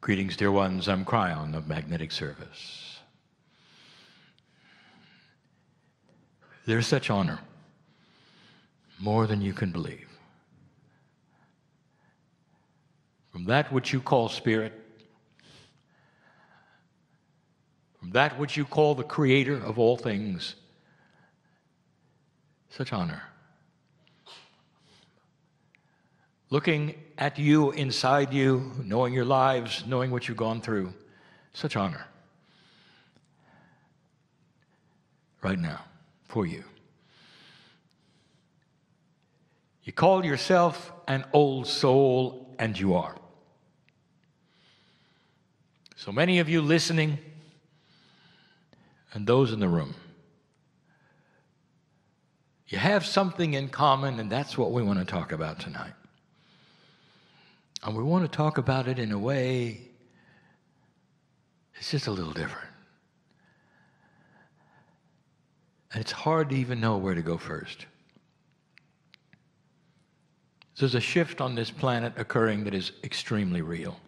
Greetings, dear ones. I'm Kryon of Magnetic Service. There's such honor, more than you can believe. From that which you call spirit, from that which you call the creator of all things, such honor. Looking at you, inside you, knowing your lives, knowing what you've gone through, such honor. Right now, for you. You call yourself an old soul, and you are. So many of you listening, and those in the room, you have something in common, and that's what we want to talk about tonight. And we want to talk about it in a way it's just a little different. And it's hard to even know where to go first. There's a shift on this planet occurring that is extremely real.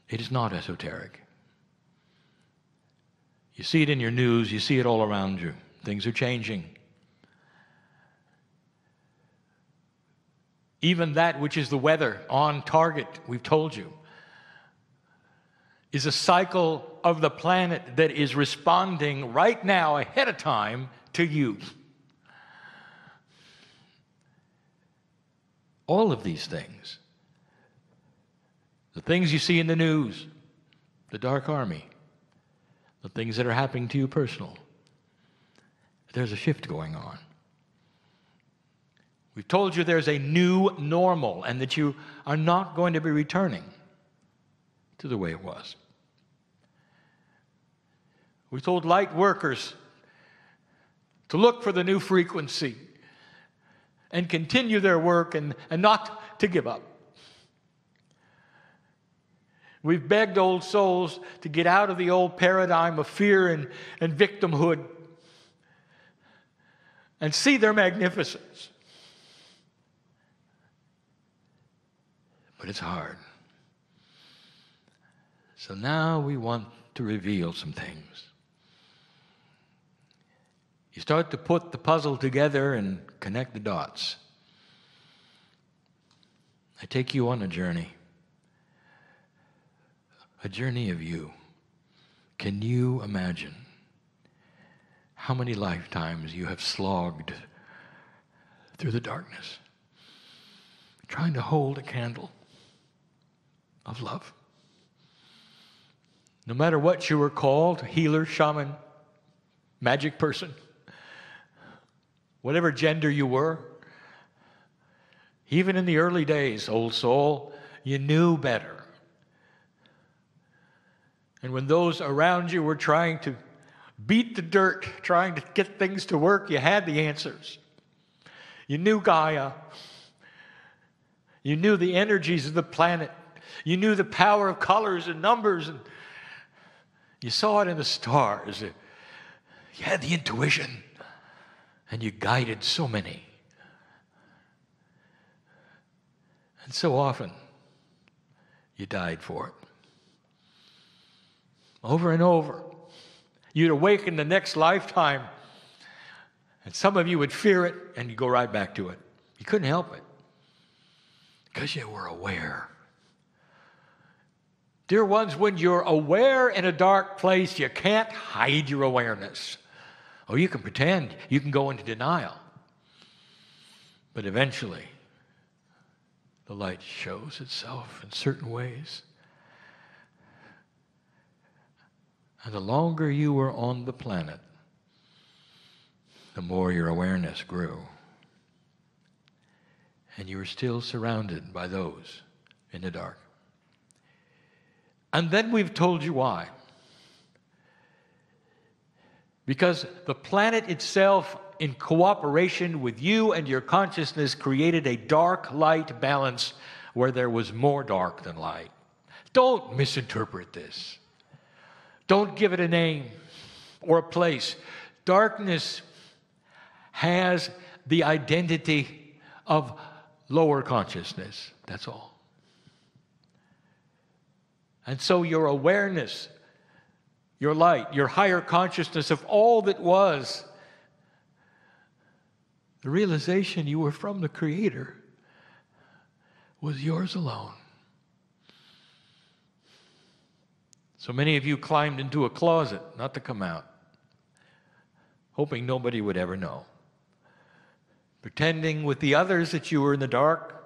It is not esoteric. You see it in your news, you see it all around you. Things are changing. Even that which is the weather on target, we've told you, is a cycle of the planet that is responding right now ahead of time to you. All of these things, the things you see in the news, the dark army, the things that are happening to you personal, there's a shift going on. We've told you there's a new normal and that you are not going to be returning to the way it was. We told light workers to look for the new frequency and continue their work and not to give up. We've begged old souls to get out of the old paradigm of fear and victimhood and see their magnificence. But it's hard. So now we want to reveal some things. You start to put the puzzle together and connect the dots. I take you on a journey of you. Can you imagine how many lifetimes you have slogged through the darkness, trying to hold a candle of love? No matter what you were called, healer, shaman, magic person, whatever gender you were, even in the early days, old soul, you knew better. And when those around you were trying to beat the dirt, trying to get things to work, you had the answers. You knew Gaia. You knew the energies of the planet. You knew the power of colors and numbers, and you saw it in the stars. You had the intuition, and you guided so many. And so often, you died for it. Over and over. You'd awaken the next lifetime, and some of you would fear it, and you'd go right back to it. You couldn't help it, because you were aware. Dear ones, when you're aware in a dark place, you can't hide your awareness. Oh, you can pretend, you can go into denial. But eventually, the light shows itself in certain ways. And the longer you were on the planet, the more your awareness grew. And you were still surrounded by those in the dark. And then we've told you why. Because the planet itself, in cooperation with you and your consciousness, created a dark-light balance where there was more dark than light. Don't misinterpret this. Don't give it a name or a place. Darkness has the identity of lower consciousness. That's all. And so your awareness, your light, your higher consciousness of all that was, the realization you were from the Creator, was yours alone. So many of you climbed into a closet not to come out, hoping nobody would ever know, pretending with the others that you were in the dark.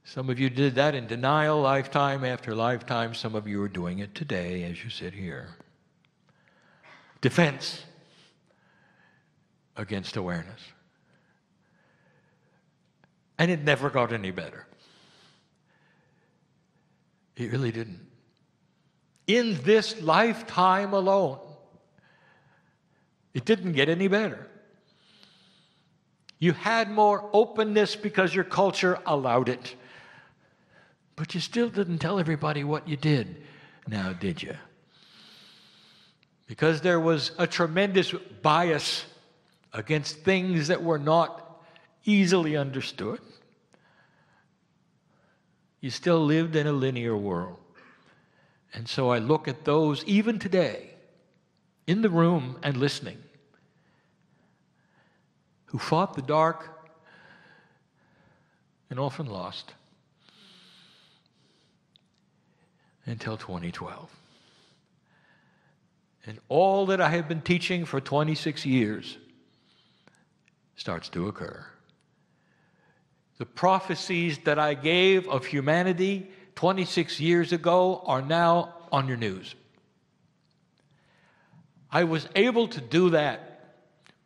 Some of you did that in denial, lifetime after lifetime. Some of you are doing it today as you sit here. Defense against awareness. And it never got any better. It really didn't. In this lifetime alone, it didn't get any better. You had more openness because your culture allowed it. But you still didn't tell everybody what you did, now did you? Because there was a tremendous bias against things that were not easily understood. You still lived in a linear world. And so I look at those, even today, in the room and listening, who fought the dark and often lost until 2012. And all that I have been teaching for 26 years starts to occur. The prophecies that I gave of humanity 26 years ago are now on your news. I was able to do that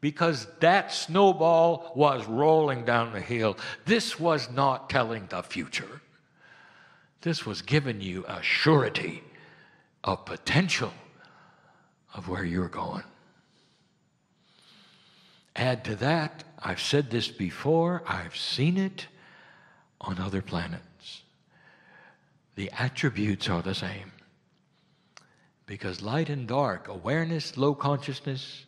because that snowball was rolling down the hill. This was not telling the future. This was giving you a surety of potential of where you're going. Add to that, I've said this before, I've seen it on other planets. The attributes are the same. Because light and dark, awareness, low consciousness,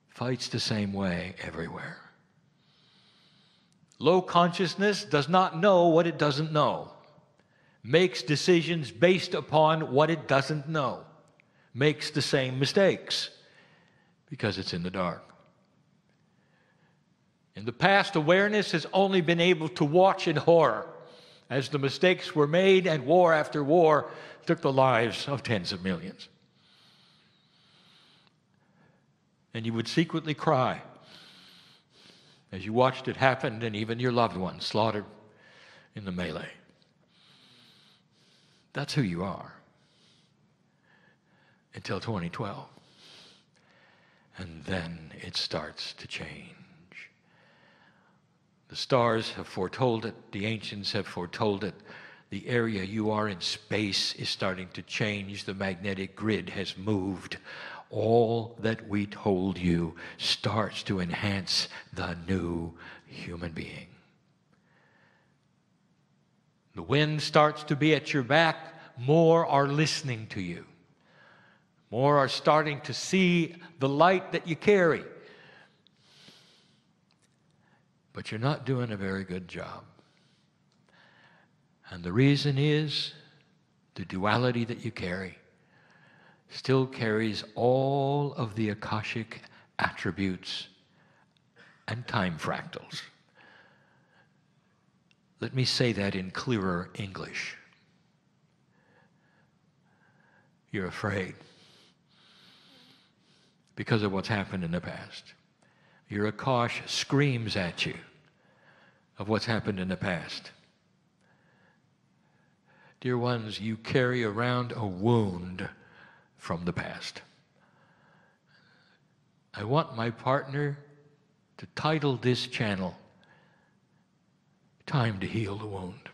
fights the same way everywhere. Low consciousness does not know what it doesn't know, makes decisions based upon what it doesn't know, makes the same mistakes because it's in the dark. In the past, awareness has only been able to watch in horror as the mistakes were made and war after war took the lives of tens of millions. And you would secretly cry as you watched it happen, and even your loved ones slaughtered in the melee. That's who you are until 2012. And then it starts to change. The stars have foretold it. The ancients have foretold it. The area you are in space is starting to change. The magnetic grid has moved. All that we told you starts to enhance the new human being. The wind starts to be at your back. More are listening to you. More are starting to see the light that you carry. But you're not doing a very good job. And the reason is the duality that you carry still carries all of the Akashic attributes and time fractals. Let me say that in clearer English. You're afraid because of what's happened in the past. Your Akash screams at you of what's happened in the past. Dear ones, you carry around a wound from the past. I want my partner to title this channel, Time to Heal the Wound.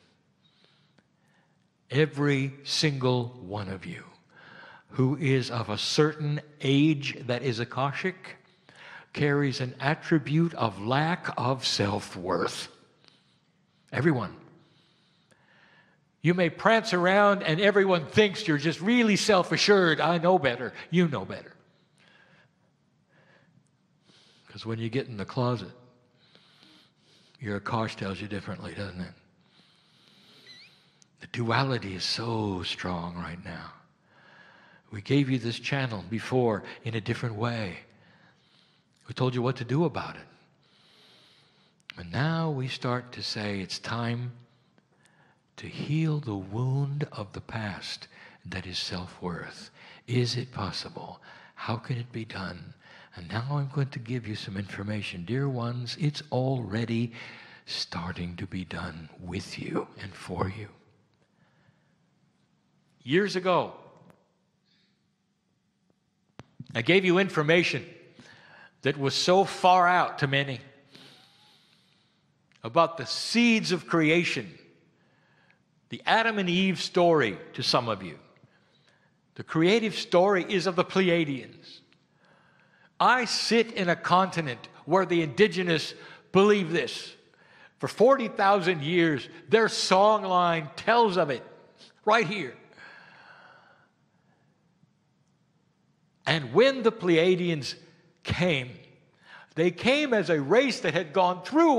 Every single one of you who is of a certain age that is Akashic carries an attribute of lack of self-worth. Everyone. You may prance around and everyone thinks you're just really self-assured. I know better. You know better. Because when you get in the closet, your Akash tells you differently, doesn't it? The duality is so strong right now. We gave you this channel before in a different way. We told you what to do about it. And now we start to say it's time to heal the wound of the past that is self-worth. Is it possible? How can it be done? And now I'm going to give you some information. Dear ones, it's already starting to be done with you and for you. Years ago, I gave you information that was so far out to many about the seeds of creation, the Adam and Eve story to some of you. The creative story is of the Pleiadians. I sit in a continent where the indigenous believe this. For 40,000 years, their song line tells of it right here. And when the Pleiadians came, they came as a race that had gone through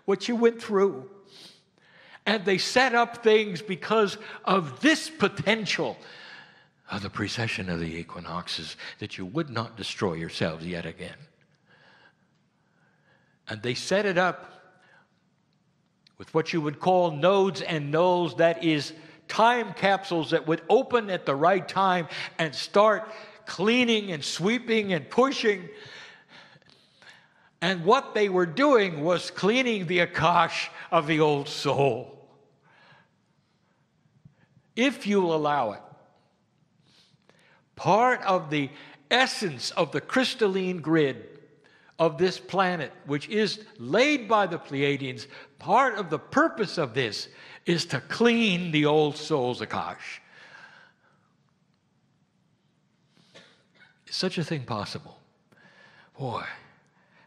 what you went through. And they set up things because of this potential of the precession of the equinoxes, that you would not destroy yourselves yet again. And they set it up with what you would call nodes and nulls, that is, time capsules that would open at the right time and start cleaning and sweeping and pushing. And what they were doing was cleaning the Akash of the old soul. If you allow it, part of the essence of the crystalline grid of this planet, which is laid by the Pleiadians, part of the purpose of this is to clean the old soul's Akash. Is such a thing possible? Boy,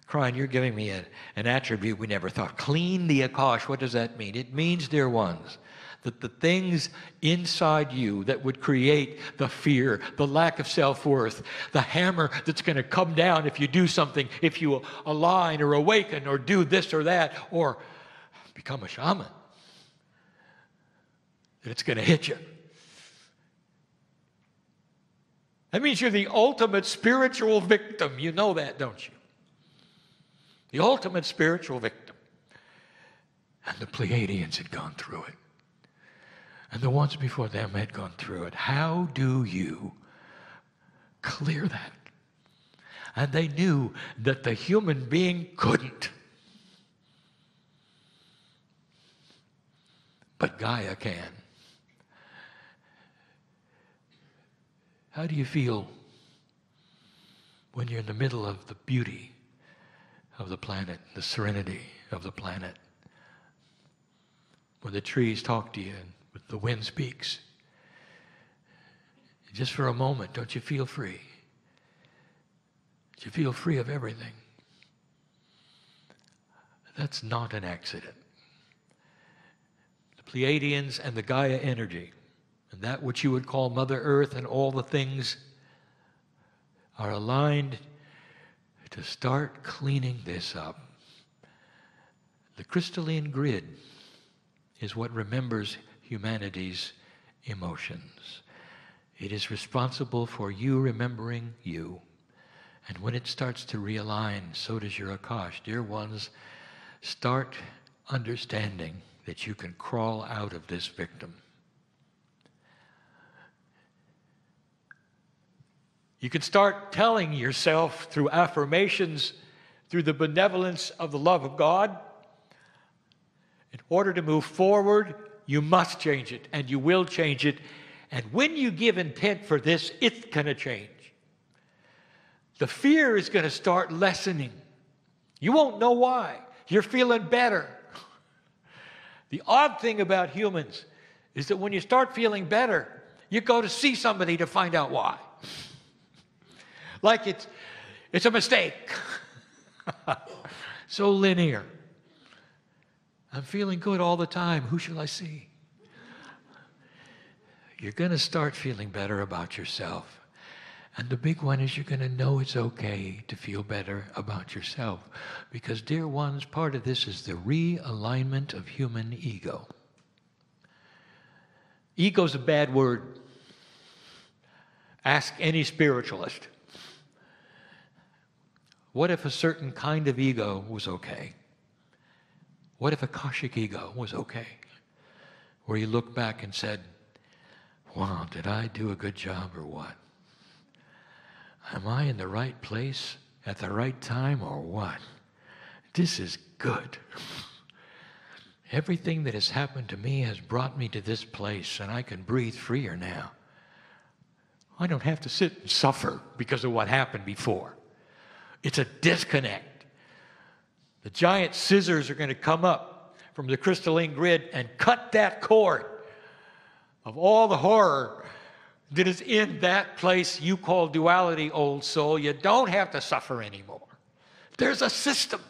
Kryon, you're giving me an attribute we never thought. Clean the Akash. What does that mean? It means, dear ones, that the things inside you that would create the fear, the lack of self-worth, the hammer that's going to come down if you do something, if you align or awaken or do this or that or become a shaman, that it's going to hit you. That means you're the ultimate spiritual victim. You know that, don't you? The ultimate spiritual victim. And the Pleiadians had gone through it. And the ones before them had gone through it. How do you clear that? And they knew that the human being couldn't. But Gaia can. How do you feel when you're in the middle of the beauty of the planet, the serenity of the planet? When the trees talk to you and the wind speaks. Just for a moment, don't you feel free? You feel free of everything. That's not an accident. The Pleiadians and the Gaia energy, and that which you would call Mother Earth and all the things, are aligned to start cleaning this up. The crystalline grid is what remembers humanity's emotions. It is responsible for you remembering you. And when it starts to realign, so does your Akash. Dear ones, start understanding that you can crawl out of this victim. You can start telling yourself through affirmations, through the benevolence of the love of God, in order to move forward, you must change it, and you will change it. And when you give intent for this, it's going to change. The fear is going to start lessening. You won't know why. You're feeling better. The odd thing about humans is that when you start feeling better, you go to see somebody to find out why. Like it's a mistake. So linear. I'm feeling good all the time. Who shall I see? You're going to start feeling better about yourself. And the big one is you're going to know it's okay to feel better about yourself. Because, dear ones, part of this is the realignment of human ego. Ego's a bad word. Ask any spiritualist. What if a certain kind of ego was okay? What if Akashic ego was okay? Where you look back and said, wow, did I do a good job or what? Am I in the right place at the right time or what? This is good. Everything that has happened to me has brought me to this place, and I can breathe freer now. I don't have to sit and suffer because of what happened before. It's a disconnect. The giant scissors are going to come up from the crystalline grid and cut that cord of all the horror that is in that place you call duality, old soul. You don't have to suffer anymore. There's a system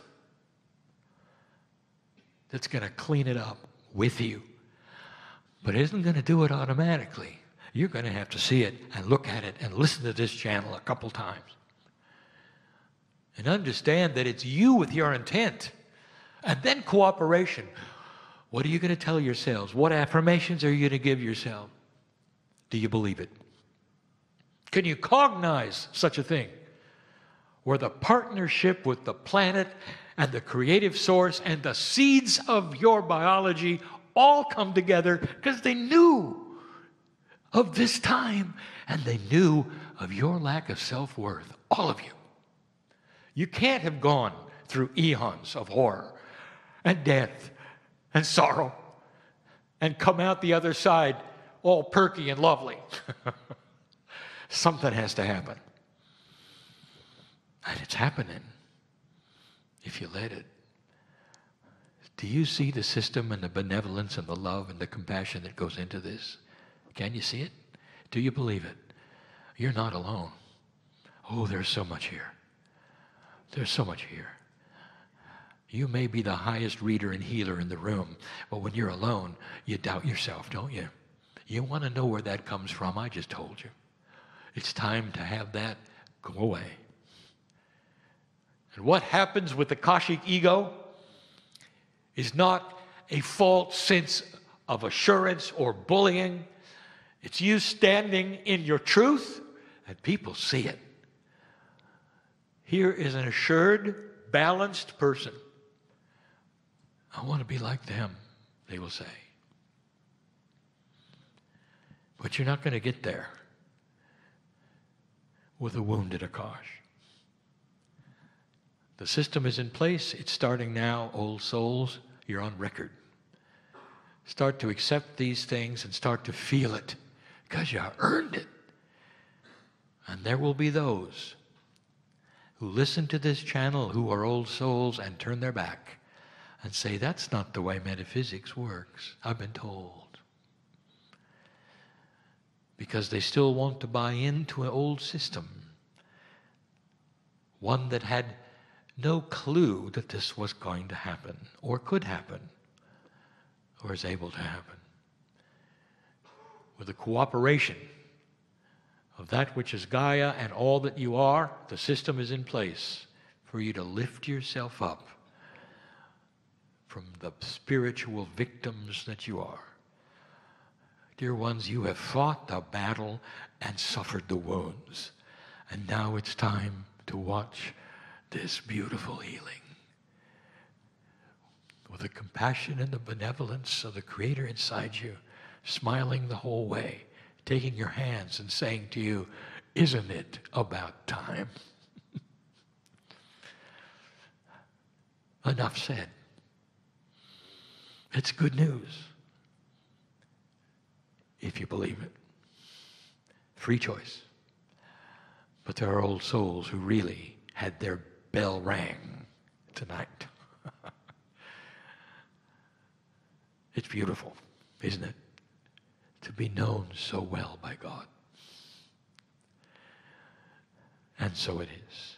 that's going to clean it up with you. But it isn't going to do it automatically. You're going to have to see it and look at it and listen to this channel a couple times. And understand that it's you with your intent. And then cooperation. What are you going to tell yourselves? What affirmations are you going to give yourself? Do you believe it? Can you cognize such a thing? Where the partnership with the planet and the creative source and the seeds of your biology all come together because they knew of this time and they knew of your lack of self-worth. All of you. You can't have gone through eons of horror and death and sorrow and come out the other side all perky and lovely. Something has to happen. And it's happening if you let it. Do you see the system and the benevolence and the love and the compassion that goes into this? Can you see it? Do you believe it? You're not alone. Oh, there's so much here. There's so much here. You may be the highest reader and healer in the room, but when you're alone, you doubt yourself, don't you? You want to know where that comes from? I just told you. It's time to have that go away. And what happens with the Akashic ego is not a false sense of assurance or bullying. It's you standing in your truth, and people see it. Here is an assured, balanced person. I want to be like them, they will say. But you're not going to get there with a wounded Akash. The system is in place. It's starting now, old souls. You're on record. Start to accept these things and start to feel it because you earned it. And there will be those who listen to this channel who are old souls and turn their back and say, that's not the way metaphysics works. I've been told. Because they still want to buy into an old system. One that had no clue that this was going to happen, or could happen, or is able to happen. With the cooperation of that which is Gaia and all that you are, the system is in place for you to lift yourself up from the spiritual victims that you are. Dear ones, you have fought the battle and suffered the wounds. And now it's time to watch this beautiful healing. With the compassion and the benevolence of the Creator inside you, smiling the whole way, taking your hands and saying to you, isn't it about time? Enough said. It's good news. If you believe it. Free choice. But there are old souls who really had their bell rang tonight. It's beautiful, isn't it? To be known so well by God. And so it is.